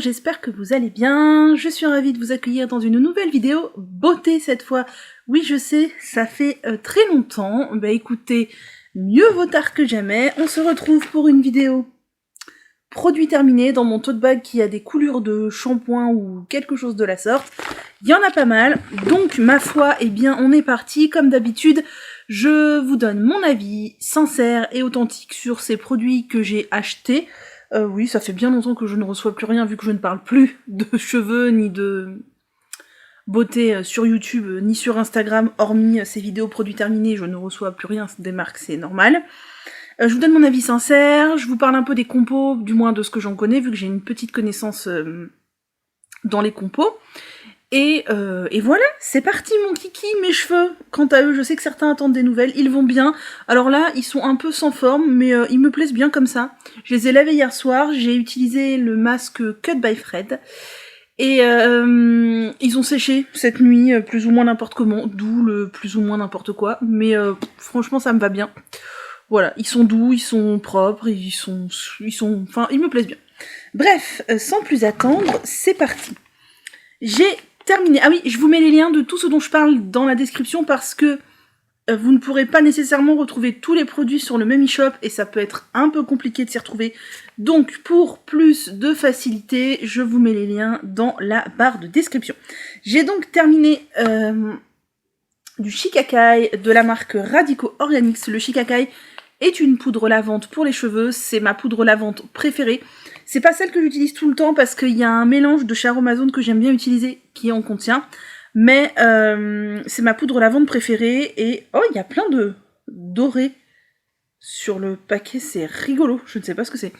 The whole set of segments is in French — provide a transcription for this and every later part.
j'espère que vous allez bien. Je suis ravie de vous accueillir dans une nouvelle vidéo beauté cette fois. Oui, je sais, ça fait très longtemps. Bah écoutez, mieux vaut tard que jamais. On se retrouve pour une vidéo produit terminé dans mon tote bag qui a des coulures de shampoing ou quelque chose de la sorte. Il y en a pas mal. Donc, ma foi, eh bien, on est parti. Comme d'habitude, je vous donne mon avis sincère et authentique sur ces produits que j'ai achetés. Oui, ça fait bien longtemps que je ne reçois plus rien vu que je ne parle plus de cheveux ni de beauté sur YouTube ni sur Instagram. Hormis ces vidéos produits terminés, je ne reçois plus rien des marques, c'est normal. Je vous donne mon avis sincère, je vous parle un peu des compos, du moins de ce que j'en connais, vu que j'ai une petite connaissance dans les compos. Et voilà, c'est parti mon kiki, mes cheveux. Quant à eux, je sais que certains attendent des nouvelles, ils vont bien. Alors là, ils sont un peu sans forme, mais ils me plaisent bien comme ça. Je les ai lavés hier soir, j'ai utilisé le masque Cut by Fred. Et ils ont séché cette nuit, plus ou moins n'importe comment, d'où le plus ou moins n'importe quoi. Mais franchement, ça me va bien. Voilà, ils sont doux, ils sont propres, enfin, ils me plaisent bien. Bref, sans plus attendre, c'est parti. J'ai terminé. Ah oui, je vous mets les liens de tout ce dont je parle dans la description parce que vous ne pourrez pas nécessairement retrouver tous les produits sur le même e-shop et ça peut être un peu compliqué de s'y retrouver. Donc, pour plus de facilité, je vous mets les liens dans la barre de description. J'ai donc terminé du Shicakai de la marque Radico Organics. Le Shicakai est une poudre lavante pour les cheveux, c'est ma poudre lavante préférée. C'est pas celle que j'utilise tout le temps parce qu'il y a un mélange de chez Aromazone que j'aime bien utiliser qui en contient. Mais c'est ma poudre lavante préférée et oh, il y a plein de dorés sur le paquet, c'est rigolo, je ne sais pas ce que c'est.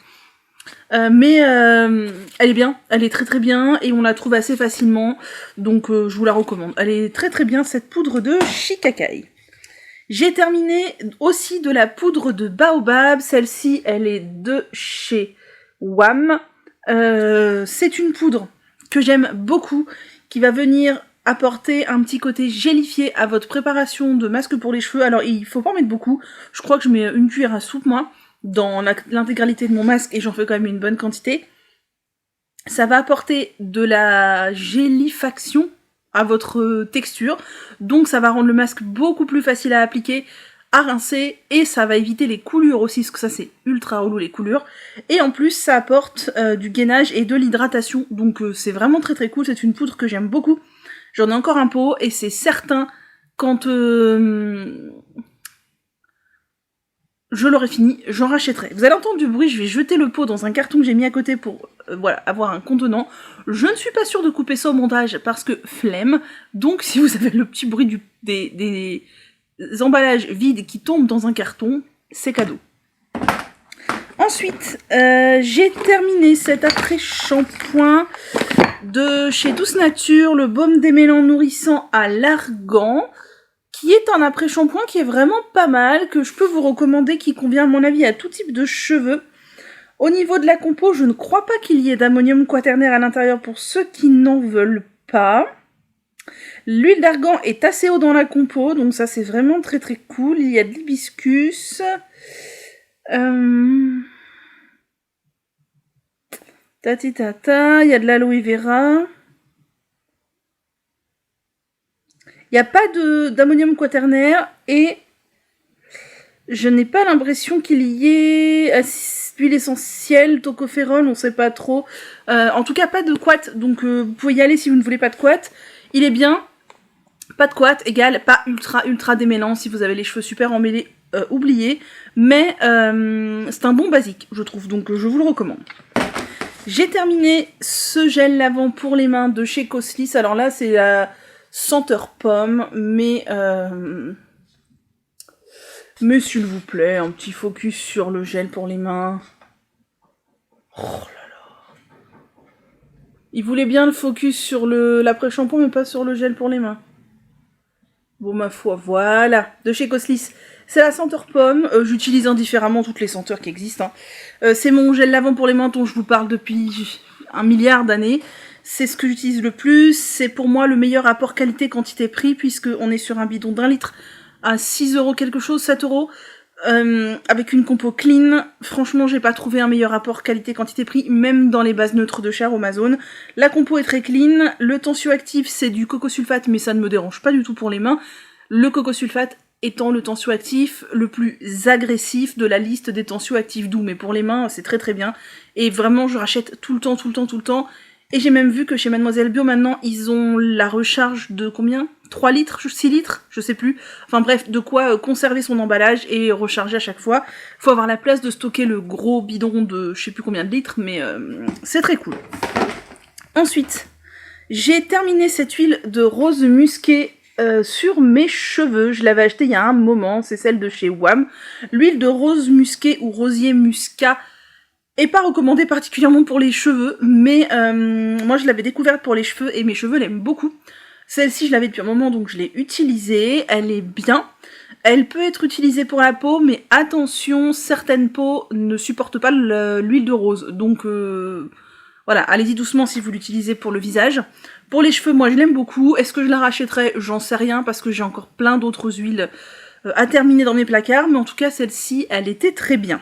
Mais elle est bien, elle est très très bien et on la trouve assez facilement, donc je vous la recommande. Elle est très très bien cette poudre de Shicakai. J'ai terminé aussi de la poudre de Baobab, celle-ci elle est de chez WAM. C'est une poudre que j'aime beaucoup, qui va venir apporter un petit côté gélifié à votre préparation de masque pour les cheveux. Alors il faut pas en mettre beaucoup, je crois que je mets une cuillère à soupe moi, dans l'intégralité de mon masque et j'en fais quand même une bonne quantité. Ça va apporter de la gélifaction à votre texture, donc ça va rendre le masque beaucoup plus facile à appliquer, à rincer, et ça va éviter les coulures aussi, parce que ça c'est ultra relou les coulures, et en plus ça apporte du gainage et de l'hydratation, donc c'est vraiment très très cool, c'est une poudre que j'aime beaucoup. J'en ai encore un pot, et c'est certain, quand je l'aurai fini, j'en rachèterai. Vous allez entendre du bruit, je vais jeter le pot dans un carton que j'ai mis à côté pour voilà, avoir un contenant. Je ne suis pas sûre de couper ça au montage parce que flemme. Donc si vous avez le petit bruit des emballages vides qui tombent dans un carton, c'est cadeau. Ensuite, j'ai terminé cet après-shampoing de chez Douce Nature, le baume démêlant nourrissant à l'argan, qui est un après-shampoing qui est vraiment pas mal, que je peux vous recommander, qui convient à mon avis à tout type de cheveux. Au niveau de la compo, je ne crois pas qu'il y ait d'ammonium quaternaire à l'intérieur pour ceux qui n'en veulent pas. L'huile d'argan est assez haut dans la compo, donc ça c'est vraiment très très cool. Il y a de l'hibiscus. Tati-tata, il y a de l'aloe vera. Il n'y a pas d'ammonium quaternaire et je n'ai pas l'impression qu'il y ait huile essentielle, tocopherol, on ne sait pas trop. En tout cas, pas de couate, donc vous pouvez y aller si vous ne voulez pas de couate. Il est bien, pas de couate égale pas ultra démêlant. Si vous avez les cheveux super emmêlés, oubliez. Mais c'est un bon basique, je trouve, donc je vous le recommande. J'ai terminé ce gel lavant pour les mains de chez Coslis. Alors là, c'est la senteur pomme, mais s'il vous plaît, un petit focus sur le gel pour les mains. Oh là là. Il voulait bien le focus sur l'après-shampoing, mais pas sur le gel pour les mains. Bon, ma foi, voilà, de chez Coslis. C'est la senteur pomme, j'utilise indifféremment toutes les senteurs qui existent. C'est mon gel lavant pour les mains dont je vous parle depuis 1 milliard d'années. C'est ce que j'utilise le plus, c'est pour moi le meilleur rapport qualité-quantité-prix, puisqu'on est sur un bidon d'1 litre à 6 € quelque chose, 7 €. avec une compo clean. Franchement, j'ai pas trouvé un meilleur rapport qualité-quantité-prix, même dans les bases neutres de chez Amazon. La compo est très clean. Le tensioactif, c'est du coco-sulfate, mais ça ne me dérange pas du tout pour les mains. Le coco-sulfate étant le tensioactif le plus agressif de la liste des tensioactifs doux. Mais pour les mains, c'est très très bien. Et vraiment, je rachète tout le temps. Et j'ai même vu que chez Mademoiselle Bio, maintenant, ils ont la recharge de combien ? 3 litres, 6 litres, je sais plus. Enfin bref, de quoi conserver son emballage et recharger à chaque fois. Faut avoir la place de stocker le gros bidon de je sais plus combien de litres, mais c'est très cool. Ensuite, j'ai terminé cette huile de rose musquée sur mes cheveux. Je l'avais achetée il y a un moment, c'est celle de chez WAM. L'huile de rose musquée ou rosier muscat est pas recommandée particulièrement pour les cheveux, mais moi je l'avais découverte pour les cheveux et mes cheveux l'aiment beaucoup. Celle-ci, je l'avais depuis un moment, donc je l'ai utilisée. Elle est bien. Elle peut être utilisée pour la peau, mais attention, certaines peaux ne supportent pas l'huile de rose. Donc, voilà, allez-y doucement si vous l'utilisez pour le visage. Pour les cheveux, moi, je l'aime beaucoup. Est-ce que je la rachèterai ? J'en sais rien, parce que j'ai encore plein d'autres huiles à terminer dans mes placards. Mais en tout cas, celle-ci, elle était très bien.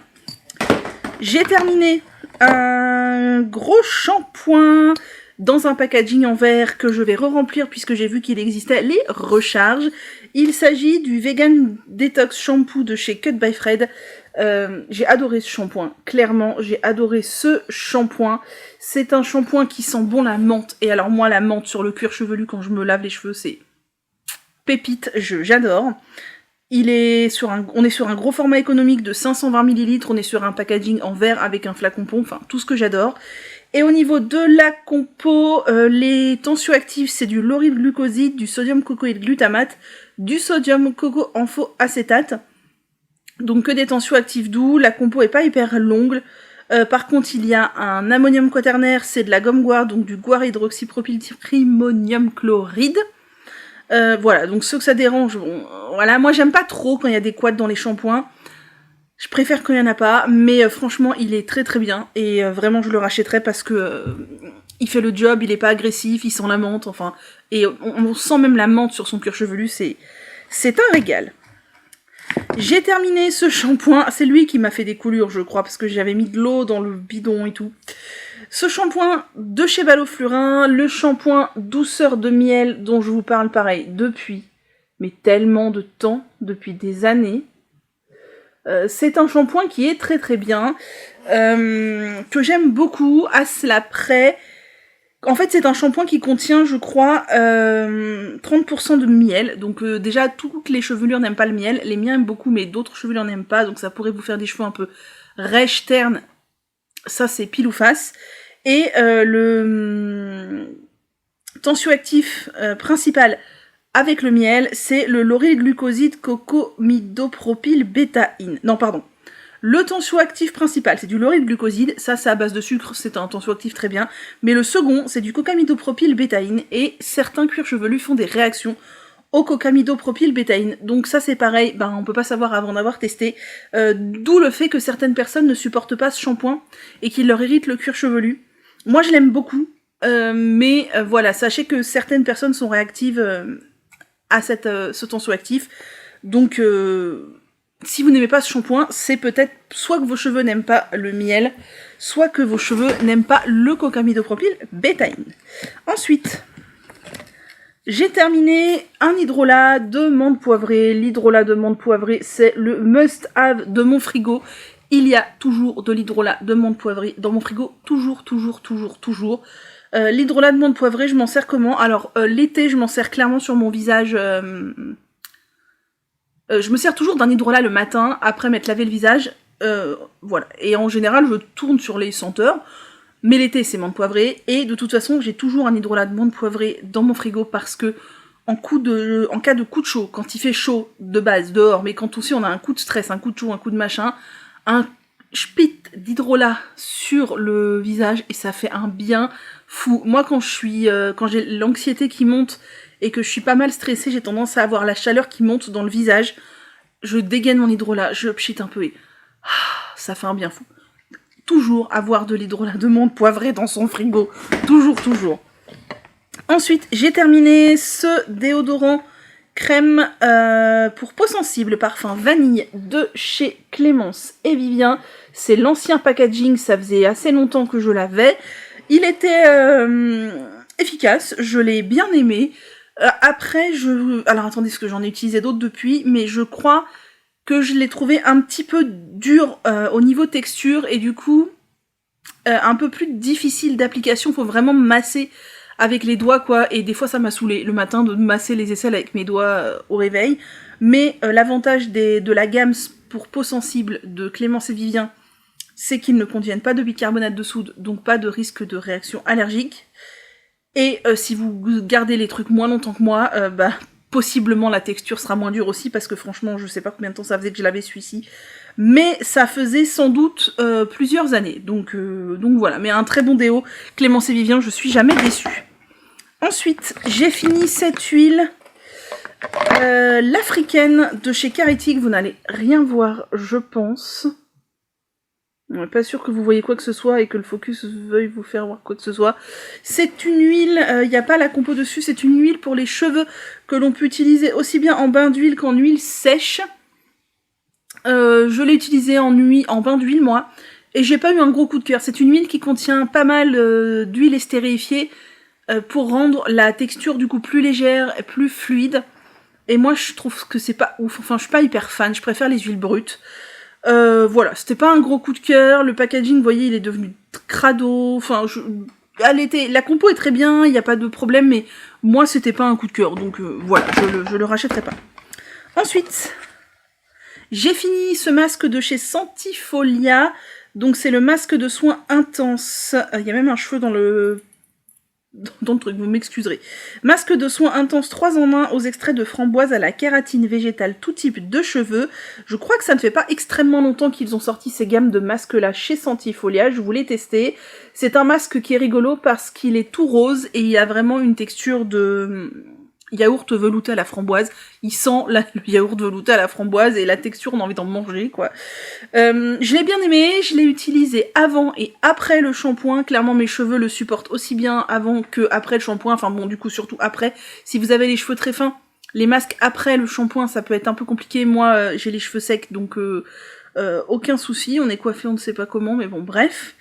J'ai terminé un gros shampoing dans un packaging en verre que je vais re-remplir puisque j'ai vu qu'il existait les recharges. Il s'agit du Vegan Detox Shampoo de chez Cut by Fred. J'ai adoré ce shampoing, clairement, j'ai adoré ce shampoing. C'est un shampoing qui sent bon la menthe. Et alors moi, la menthe sur le cuir chevelu quand je me lave les cheveux, c'est pépite, j'adore. On est sur un gros format économique de 520 ml, on est sur un packaging en verre avec un flacon pompe, enfin tout ce que j'adore. Et au niveau de la compo, les tensioactifs, c'est du lauryl glucoside, du sodium cocoïde glutamate, du sodium coco amphocétate. Donc que des tensioactifs doux, la compo est pas hyper longue. Par contre, il y a un ammonium quaternaire, c'est de la gomme guar, donc du guar hydroxypropyltrimonium chloride. Voilà, donc ceux que ça dérange, bon, voilà, moi j'aime pas trop quand il y a des quads dans les shampoings. Je préfère qu'il n'y en a pas, mais franchement, il est très très bien. Et vraiment, je le rachèterai parce que il fait le job, il est pas agressif, il sent la menthe, enfin. Et on sent même la menthe sur son cuir chevelu, c'est un régal. J'ai terminé ce shampoing, c'est lui qui m'a fait des coulures, je crois, parce que j'avais mis de l'eau dans le bidon et tout. Ce shampoing de chez Baloflurin, le shampoing douceur de miel dont je vous parle pareil depuis, mais tellement de temps, depuis des années. C'est un shampoing qui est très très bien, que j'aime beaucoup, à cela près. En fait, c'est un shampoing qui contient, je crois, 30% de miel. Donc déjà, toutes les chevelures n'aiment pas le miel. Les miens aiment beaucoup, mais d'autres chevelures n'aiment pas. Donc ça pourrait vous faire des cheveux un peu rêches, ternes. Ça, c'est pile ou face. Et le tensioactif principal avec le miel, c'est le lauryl glucoside cocamidopropyl bétaïne. Non, pardon. Le tensioactif principal, c'est du lauryl glucoside. Ça, c'est à base de sucre, c'est un tensioactif très bien. Mais le second, c'est du cocamidopropyl bétaïne. Et certains cuirs chevelus font des réactions au cocamidopropyl bétaïne. Donc ça, c'est pareil, on peut pas savoir avant d'avoir testé. D'où le fait que certaines personnes ne supportent pas ce shampoing et qu'il leur irrite le cuir chevelu. Moi, je l'aime beaucoup. Mais voilà, sachez que certaines personnes sont réactives à ce tensioactif. Donc, si vous n'aimez pas ce shampoing, c'est peut-être soit que vos cheveux n'aiment pas le miel, soit que vos cheveux n'aiment pas le cocamidopropyl bétaïne. Ensuite, j'ai terminé un hydrolat de menthe poivrée. L'hydrolat de menthe poivrée, c'est le must-have de mon frigo. Il y a toujours de l'hydrolat de menthe poivrée dans mon frigo. Toujours. L'hydrolat de menthe poivrée, je m'en sers comment ? Alors, l'été, je m'en sers clairement sur mon visage. Je me sers toujours d'un hydrolat le matin, après m'être lavé le visage. Voilà. Et en général, je tourne sur les senteurs. Mais l'été, c'est menthe poivrée. Et de toute façon, j'ai toujours un hydrolat de menthe poivrée dans mon frigo parce que, en cas de coup de chaud, quand il fait chaud de base dehors, mais quand aussi on a un coup de stress, un coup de chaud, un coup de machin, un spit d'hydrolat sur le visage et ça fait un bien fou. Moi, quand j'ai l'anxiété qui monte et que je suis pas mal stressée, j'ai tendance à avoir la chaleur qui monte dans le visage. Je dégaine mon hydrolat, je pchite un peu et ça fait un bien fou. Toujours avoir de l'hydrolat de menthe poivrée dans son frigo. Toujours. Ensuite, j'ai terminé ce déodorant crème pour peau sensible, parfum vanille de chez Clémence et Vivien. C'est l'ancien packaging, ça faisait assez longtemps que je l'avais. Il était efficace, je l'ai bien aimé. Après, alors attendez, parce que j'en ai utilisé d'autres depuis, mais je crois que je l'ai trouvé un petit peu dur au niveau texture, et du coup, un peu plus difficile d'application, faut vraiment masser avec les doigts, quoi, et des fois ça m'a saoulé le matin de masser les aisselles avec mes doigts au réveil, mais l'avantage de la gamme pour peau sensible de Clémence et Vivien, c'est qu'ils ne contiennent pas de bicarbonate de soude, donc pas de risque de réaction allergique, et si vous gardez les trucs moins longtemps que moi, possiblement la texture sera moins dure aussi, parce que franchement je sais pas combien de temps ça faisait que je l'avais celui-ci, mais ça faisait sans doute plusieurs années, donc voilà, mais un très bon déo, Clémence et Vivien, je suis jamais déçue. Ensuite, j'ai fini cette huile, l'africaine de chez Caritic, vous n'allez rien voir, je pense. On n'est pas sûr que vous voyez quoi que ce soit et que le focus veuille vous faire voir quoi que ce soit. C'est une huile, il n'y a pas la compo dessus, c'est une huile pour les cheveux que l'on peut utiliser aussi bien en bain d'huile qu'en huile sèche. Je l'ai utilisée en bain d'huile, moi, et j'ai pas eu un gros coup de cœur. C'est une huile qui contient pas mal d'huile estérifiée, pour rendre la texture du coup plus légère et plus fluide. Et moi je trouve que c'est pas ouf, enfin je suis pas hyper fan, je préfère les huiles brutes. Voilà, c'était pas un gros coup de cœur, le packaging, vous voyez, il est devenu crado, enfin la compo est très bien, il n'y a pas de problème, mais moi c'était pas un coup de cœur, donc voilà, je le rachèterai pas. Ensuite, j'ai fini ce masque de chez Santifolia, donc c'est le masque de soins intense, il y a même un cheveu dans le truc, vous m'excuserez. Masque de soins intense 3 en 1 aux extraits de framboise à la kératine végétale tout type de cheveux. Je crois que ça ne fait pas extrêmement longtemps qu'ils ont sorti ces gammes de masques là chez Santifolia, je voulais tester. C'est un masque qui est rigolo parce qu'il est tout rose et il a vraiment une texture de yaourt velouté à la framboise. Il sent le yaourt velouté à la framboise et la texture, on a envie d'en manger, quoi. Je l'ai bien aimé, je l'ai utilisé avant et après le shampoing. Clairement, mes cheveux le supportent aussi bien avant que après le shampoing. Enfin bon, du coup, surtout après. Si vous avez les cheveux très fins, les masques après le shampoing, ça peut être un peu compliqué. Moi, j'ai les cheveux secs, donc aucun souci. On est coiffé, on ne sait pas comment, mais bon, bref.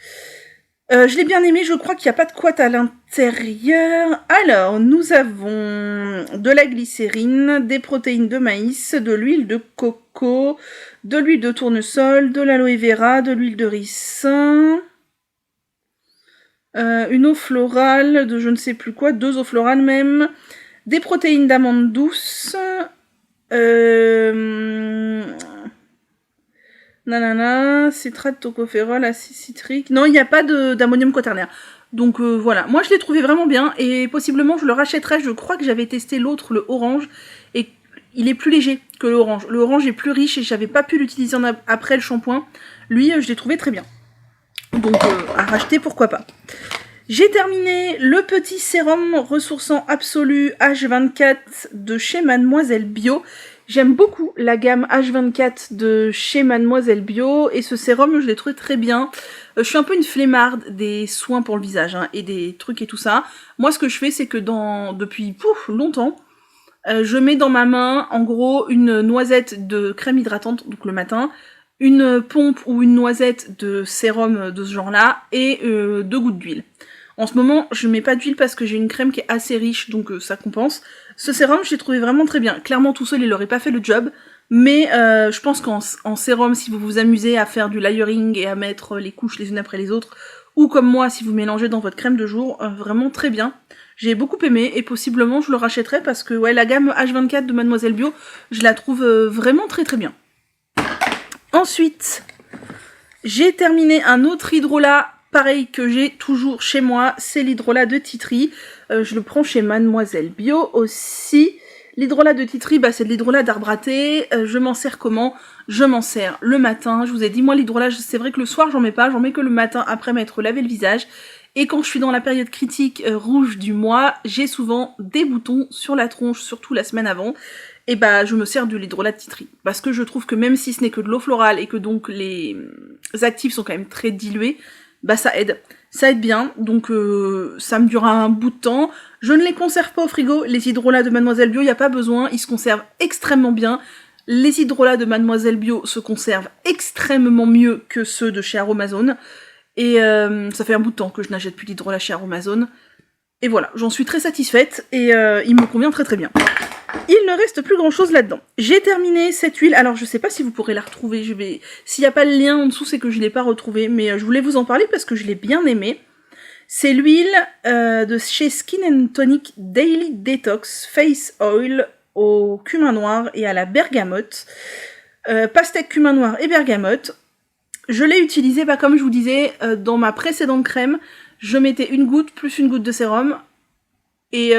Je l'ai bien aimé, je crois qu'il n'y a pas de couette à l'intérieur. Alors, nous avons de la glycérine, des protéines de maïs, de l'huile de coco, de l'huile de tournesol, de l'aloe vera, de l'huile de ricin, une eau florale de je ne sais plus quoi, 2 eaux florales même, des protéines d'amande douce, nanana, citrate, tocophérol, acide citrique. Non, il n'y a pas d'ammonium quaternaire. Donc voilà, moi je l'ai trouvé vraiment bien et possiblement je le rachèterai. Je crois que j'avais testé l'autre, le orange, et il est plus léger que l'orange. Le orange est plus riche et j'avais pas pu l'utiliser après le shampoing. Lui, je l'ai trouvé très bien. Donc à racheter, pourquoi pas. J'ai terminé le petit sérum ressourçant absolu H24 de chez Mademoiselle Bio. J'aime beaucoup la gamme H24 de chez Mademoiselle Bio et ce sérum je l'ai trouvé très bien. Je suis un peu une flemmarde des soins pour le visage et des trucs et tout ça. Moi ce que je fais c'est que depuis longtemps, je mets dans ma main en gros une noisette de crème hydratante, donc le matin, une pompe ou une noisette de sérum de ce genre là et 2 gouttes d'huile. En ce moment, je mets pas d'huile parce que j'ai une crème qui est assez riche, donc ça compense. Ce sérum, je l'ai trouvé vraiment très bien. Clairement, tout seul, il aurait pas fait le job. Mais je pense qu'en sérum, si vous vous amusez à faire du layering et à mettre les couches les unes après les autres, ou comme moi, si vous mélangez dans votre crème de jour, vraiment très bien. J'ai beaucoup aimé et possiblement, je le rachèterai parce que ouais, la gamme H24 de Mademoiselle Bio, je la trouve vraiment très très bien. Ensuite, j'ai terminé un autre hydrolat. Pareil que j'ai toujours chez moi, c'est l'hydrolat de Titri. Je le prends chez Mademoiselle Bio aussi. L'hydrolat de Titri, c'est de l'hydrolat d'arbre à thé. Je m'en sers comment? Je m'en sers le matin. Je vous ai dit, moi l'hydrolat, c'est vrai que le soir j'en mets pas, j'en mets que le matin après m'être lavé le visage. Et quand je suis dans la période critique rouge du mois, j'ai souvent des boutons sur la tronche, surtout la semaine avant. Et je me sers de l'hydrolat de Titri. Parce que je trouve que même si ce n'est que de l'eau florale et que donc les actifs sont quand même très dilués, ça aide. Ça aide bien, donc ça me durera un bout de temps. Je ne les conserve pas au frigo, les hydrolats de Mademoiselle Bio, il n'y a pas besoin, ils se conservent extrêmement bien. Les hydrolats de Mademoiselle Bio se conservent extrêmement mieux que ceux de chez Aromazone. Et ça fait un bout de temps que je n'achète plus d'hydrolat chez Aromazone. Et voilà, j'en suis très satisfaite et il me convient très très bien. Il ne reste plus grand chose là-dedans. J'ai terminé cette huile, alors je sais pas si vous pourrez la retrouver, s'il n'y a pas le lien en dessous, c'est que je l'ai pas retrouvée, mais je voulais vous en parler parce que je l'ai bien aimée. C'est l'huile de chez Skin & Tonic Daily Detox Face Oil au cumin noir et à la bergamote. Pastèque, cumin noir et bergamote. Je l'ai utilisée, comme je vous disais, dans ma précédente crème, je mettais une goutte plus une goutte de sérum. Et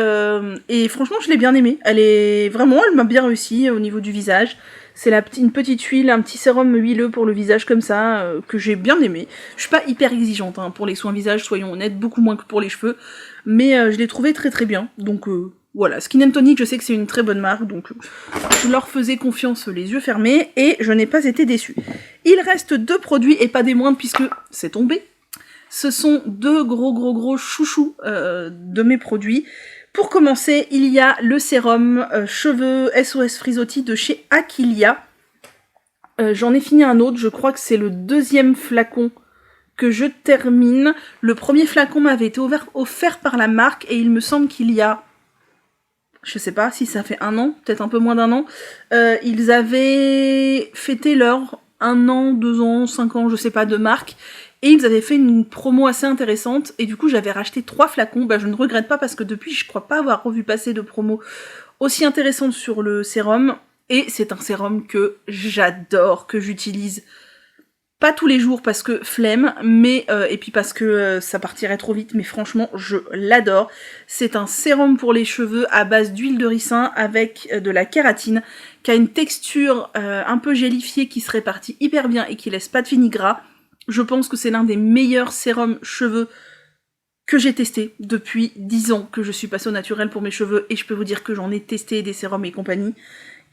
franchement, je l'ai bien aimée. Elle m'a bien réussi au niveau du visage. C'est une petite huile, un petit sérum huileux pour le visage comme ça, que j'ai bien aimé. Je suis pas hyper exigeante pour les soins visage, soyons honnêtes, beaucoup moins que pour les cheveux. Mais je l'ai trouvé très très bien. Donc voilà, Skin & Tonic, je sais que c'est une très bonne marque, donc je leur faisais confiance les yeux fermés, et je n'ai pas été déçue. Il reste 2 produits, et pas des moindres puisque c'est tombé. Ce sont 2 gros chouchous de mes produits. Pour commencer, il y a le sérum cheveux SOS Frisottis de chez Aquilia. J'en ai fini un autre, je crois que c'est le 2e flacon que je termine. Le premier flacon m'avait été offert par la marque et il me semble qu'il y a, je sais pas si ça fait 1 an, peut-être un peu moins d'1 an, ils avaient fêté leur 1 an, 2 ans, 5 ans, je sais pas, de marque. Et ils avaient fait une promo assez intéressante, et du coup j'avais racheté 3 flacons, je ne regrette pas parce que depuis je crois pas avoir revu passer de promo aussi intéressante sur le sérum, et c'est un sérum que j'adore, que j'utilise pas tous les jours parce que flemme, mais et puis parce que ça partirait trop vite, mais franchement je l'adore. C'est un sérum pour les cheveux à base d'huile de ricin avec de la kératine, qui a une texture un peu gélifiée qui se répartit hyper bien et qui laisse pas de fini gras. Je pense que c'est l'un des meilleurs sérums cheveux que j'ai testé depuis 10 ans que je suis passée au naturel pour mes cheveux, et je peux vous dire que j'en ai testé des sérums et compagnie.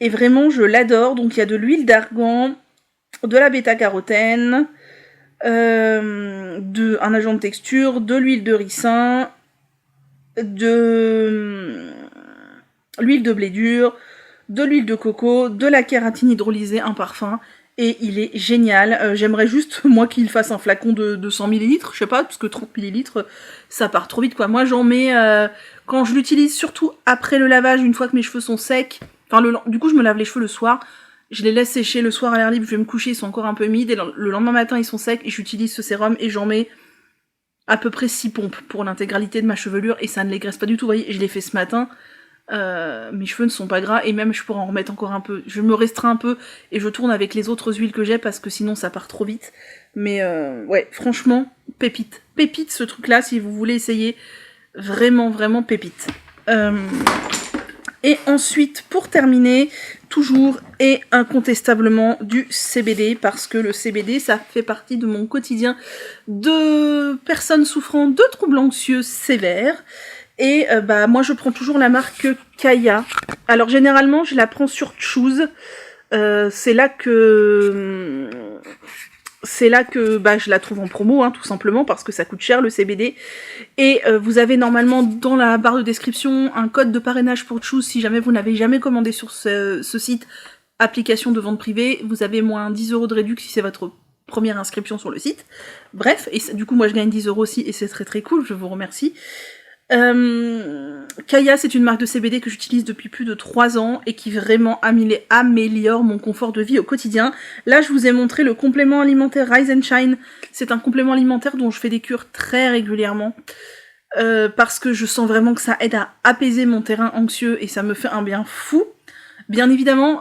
Et vraiment, je l'adore. Donc il y a de l'huile d'argan, de la bêta-carotène, un agent de texture, de l'huile de ricin, de l'huile de blé dur, de l'huile de coco, de la kératine hydrolysée, un parfum. Et il est génial. J'aimerais juste, moi, qu'il fasse un flacon de 100 ml, je sais pas, parce que 30 ml, ça part trop vite, quoi. Moi, j'en mets, quand je l'utilise, surtout après le lavage, une fois que mes cheveux sont secs. Enfin, du coup, je me lave les cheveux le soir. Je les laisse sécher le soir à l'air libre, je vais me coucher, ils sont encore un peu humides, et le lendemain matin, ils sont secs, et j'utilise ce sérum, et j'en mets à peu près 6 pompes pour l'intégralité de ma chevelure, et ça ne les graisse pas du tout, vous voyez, je l'ai fait ce matin. Mes cheveux ne sont pas gras, et même je pourrais en remettre encore un peu. Je me restreins un peu et je tourne avec les autres huiles que j'ai parce que sinon ça part trop vite. Mais ouais, franchement, pépite. Pépite ce truc là si vous voulez essayer. Vraiment, vraiment pépite. Et ensuite, pour terminer, toujours et incontestablement du CBD, parce que le CBD, ça fait partie de mon quotidien de personnes souffrant de troubles anxieux sévères. Et moi je prends toujours la marque Kaya. Alors généralement je la prends sur Choose. C'est là que je la trouve en promo, tout simplement, parce que ça coûte cher le CBD. Et vous avez normalement dans la barre de description un code de parrainage pour Choose si jamais vous n'avez jamais commandé sur ce site, application de vente privée. Vous avez moins 10 € de réduction si c'est votre première inscription sur le site. Bref, et du coup moi je gagne 10 € aussi et c'est très très cool, je vous remercie. Kaya, c'est une marque de CBD que j'utilise depuis plus de 3 ans et qui vraiment améliore mon confort de vie au quotidien. Là, je vous ai montré le complément alimentaire Rise and Shine. C'est un complément alimentaire dont je fais des cures très régulièrement parce que je sens vraiment que ça aide à apaiser mon terrain anxieux et ça me fait un bien fou. Bien évidemment,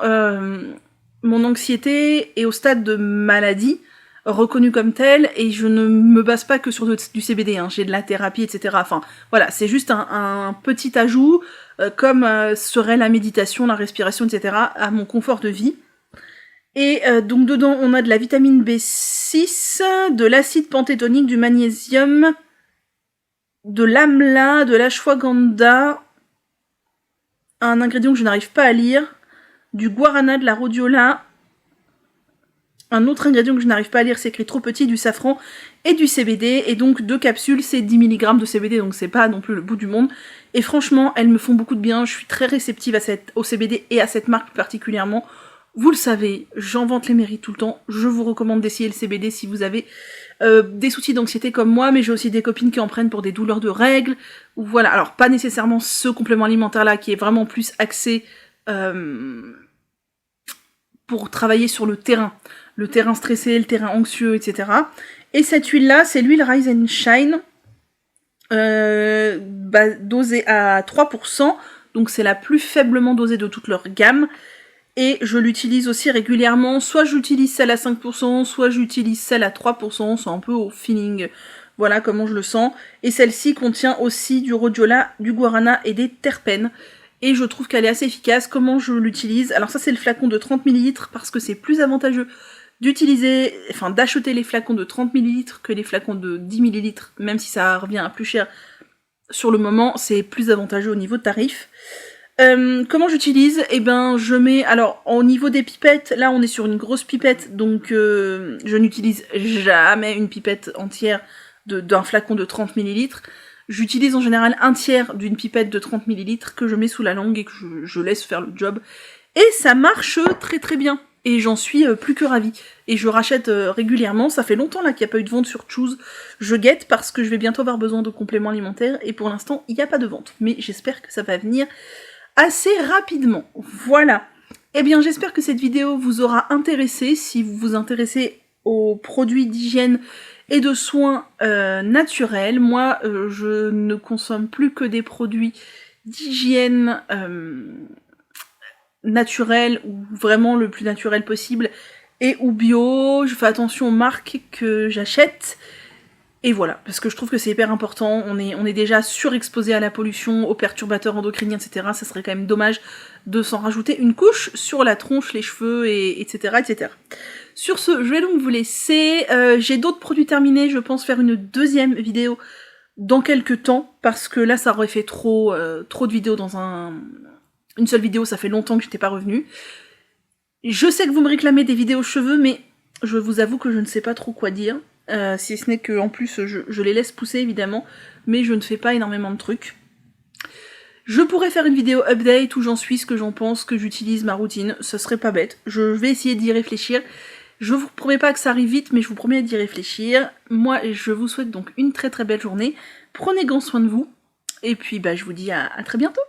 mon anxiété est au stade de maladie, reconnue comme telle, et je ne me base pas que sur du CBD, j'ai de la thérapie, etc. Enfin, voilà, c'est juste un petit ajout, comme serait la méditation, la respiration, etc., à mon confort de vie. Et donc dedans, on a de la vitamine B6, de l'acide panthétonique, du magnésium, de l'amla, de l'ashwagandha, un ingrédient que je n'arrive pas à lire, du guarana, de la rhodiola, Un autre ingrédient que je n'arrive pas à lire, c'est écrit trop petit, du safran et du CBD, et donc 2 capsules, c'est 10 mg de CBD, donc c'est pas non plus le bout du monde. Et franchement, elles me font beaucoup de bien, je suis très réceptive au CBD et à cette marque particulièrement. Vous le savez, j'en vante les mérites tout le temps, je vous recommande d'essayer le CBD si vous avez des soucis d'anxiété comme moi, mais j'ai aussi des copines qui en prennent pour des douleurs de règles, ou voilà, alors pas nécessairement ce complément alimentaire là qui est vraiment plus axé pour travailler sur le terrain stressé, le terrain anxieux, etc. Et cette huile là, c'est l'huile Rise and Shine, dosée à 3%, donc c'est la plus faiblement dosée de toute leur gamme. Et je l'utilise aussi régulièrement, soit j'utilise celle à 5%, soit j'utilise celle à 3%, c'est un peu au feeling, voilà comment je le sens. Et celle-ci contient aussi du rhodiola, du guarana et des terpènes. Et je trouve qu'elle est assez efficace. Comment je l'utilise? Alors ça c'est le flacon de 30 ml, parce que c'est plus avantageux d'utiliser, enfin d'acheter les flacons de 30 ml que les flacons de 10 ml, même si ça revient à plus cher sur le moment, c'est plus avantageux au niveau de tarif. Comment j'utilise? Eh ben, je mets... Alors, au niveau des pipettes, là, on est sur une grosse pipette, donc je n'utilise jamais une pipette entière d'un flacon de 30 ml. J'utilise en général un tiers d'une pipette de 30 ml que je mets sous la langue et que je laisse faire le job. Et ça marche très très bien. Et j'en suis plus que ravie. Et je rachète régulièrement. Ça fait longtemps là qu'il n'y a pas eu de vente sur Choose. Je guette parce que je vais bientôt avoir besoin de compléments alimentaires. Et pour l'instant, il n'y a pas de vente. Mais j'espère que ça va venir assez rapidement. Voilà. Eh bien, j'espère que cette vidéo vous aura intéressé. Si vous vous intéressez aux produits d'hygiène et de soins naturels, moi, je ne consomme plus que des produits d'hygiène naturels, ou vraiment le plus naturel possible, et ou bio. Je fais attention aux marques que j'achète. Et voilà, parce que je trouve que c'est hyper important, on est déjà surexposé à la pollution, aux perturbateurs endocriniens, etc. Ça serait quand même dommage de s'en rajouter une couche sur la tronche, les cheveux, etc., etc. Sur ce, je vais donc vous laisser. J'ai d'autres produits terminés, je pense faire une deuxième vidéo dans quelques temps, parce que là ça aurait fait trop de vidéos dans une seule vidéo, ça fait longtemps que j'étais pas revenue. Je sais que vous me réclamez des vidéos cheveux, mais je vous avoue que je ne sais pas trop quoi dire. Si ce n'est que en plus je les laisse pousser évidemment, mais je ne fais pas énormément de trucs. Je pourrais faire une vidéo update où j'en suis, ce que j'en pense, que j'utilise, ma routine, ce serait pas bête. Je vais essayer d'y réfléchir. Je vous promets pas que ça arrive vite, mais je vous promets d'y réfléchir. Moi, je vous souhaite donc une très très belle journée. Prenez grand soin de vous, et puis je vous dis à très bientôt.